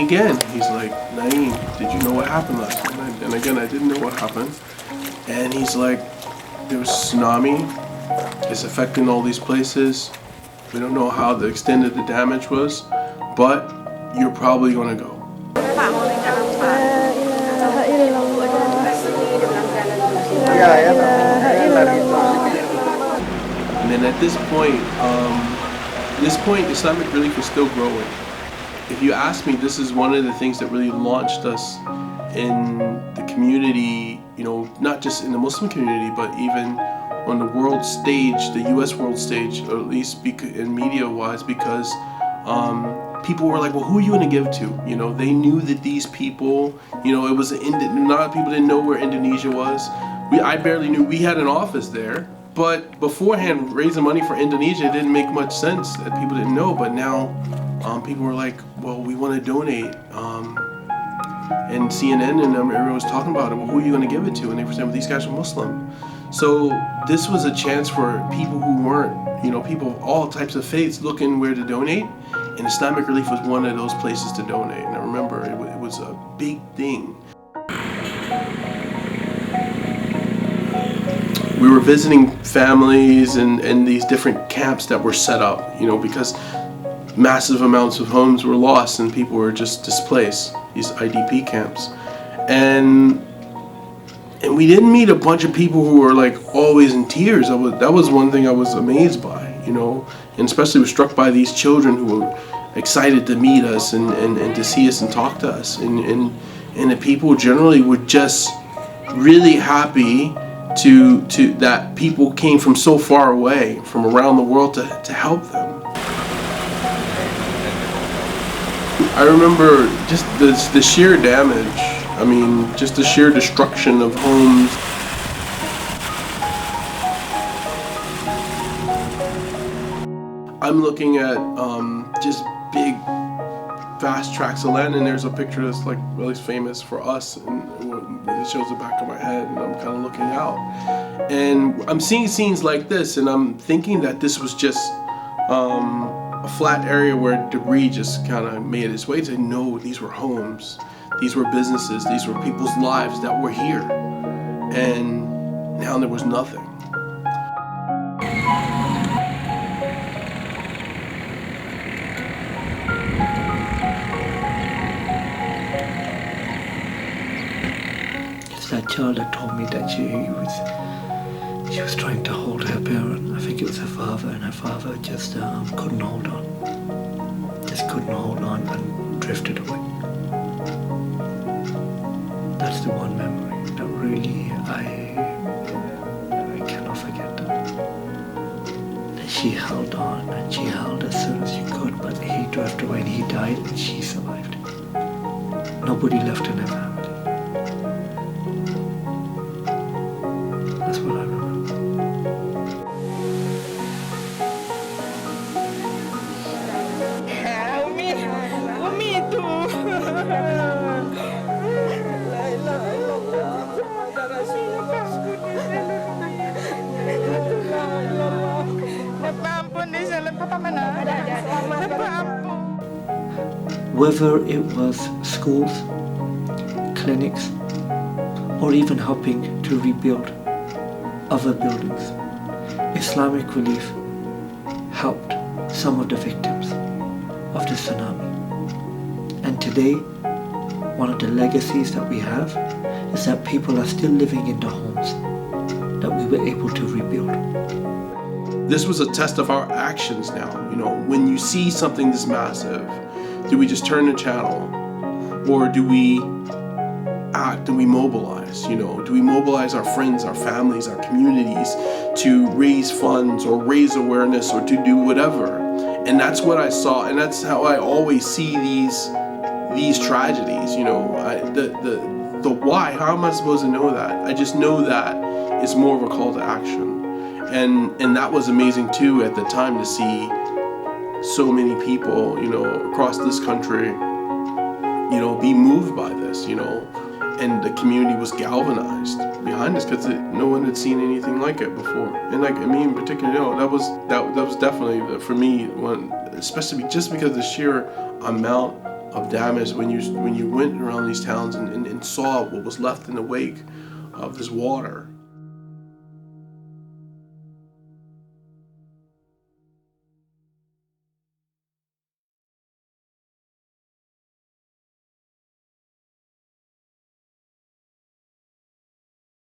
me again. He's like, Naeem, did you know what happened last night? And again, I didn't know what happened. And he's like, there was a tsunami. It's affecting all these places. We don't know how the extent of the damage was, but you're probably gonna go. And then at this point, Islamic Relief is still growing. If you ask me, this is one of the things that really launched us in the community, you know, not just in the Muslim community, but even on the world stage, the US world stage, or at least in media-wise, because people were like, well, who are you going to give to? You know, they knew that these people, you know, it was, a lot of people didn't know where Indonesia was. I barely knew. We had an office there, but beforehand, raising money for Indonesia didn't make much sense. That people didn't know, but now people were like, well, we want to donate. And CNN and everyone was talking about it. Well, who are you going to give it to? And they were saying, well, these guys are Muslim. So this was a chance for people who weren't, you know, people of all types of faiths looking where to donate. And Islamic Relief was one of those places to donate. And I remember it was a big thing. We were visiting families and these different camps that were set up, you know, because massive amounts of homes were lost and people were just displaced, these IDP camps. And we didn't meet a bunch of people who were like always in tears. That was one thing I was amazed by, you know, and especially was struck by these children who were excited to meet us and to see us and talk to us. And the people generally were just really happy to that people came from so far away, from around the world to help them. I remember just the sheer damage. I mean, just the sheer destruction of homes. I'm looking at just big, vast tracts of land, and there's a picture that's like really famous for us, and it shows the back of my head, and I'm kind of looking out. And I'm seeing scenes like this, and I'm thinking that this was just a flat area where debris just kind of made its way to. No, these were homes, these were businesses, these were people's lives that were here, and now there was nothing. It's that child that told me that she was trying to hold her parent. I think it was her father, and her father just couldn't hold on. Just couldn't hold on and drifted away. That's the one memory that really I cannot forget that. That she held on and she held as soon as she could, but he drifted away and he died and she survived. Nobody left in her family. That's what I remember. Me too. Whether it was schools, clinics, or even helping to rebuild other buildings, Islamic Relief helped some of the victims of the tsunami. And today, one of the legacies that we have is that people are still living in the homes that we were able to rebuild. This was a test of our actions now. You know, when you see something this massive, do we just turn the channel? Or do we act? Do we mobilize? You know, do we mobilize our friends, our families, our communities to raise funds or raise awareness or to do whatever? And that's what I saw, and that's how I always see these tragedies. You know, the why. How am I supposed to know that? I just know that it's more of a call to action, and that was amazing too at the time to see so many people, you know, across this country, you know, be moved by this, you know, and the community was galvanized behind this because no one had seen anything like it before. And like, I mean, in particular, you know, that was definitely for me one, especially just because the sheer amount of damage when you went around these towns and saw what was left in the wake of this water.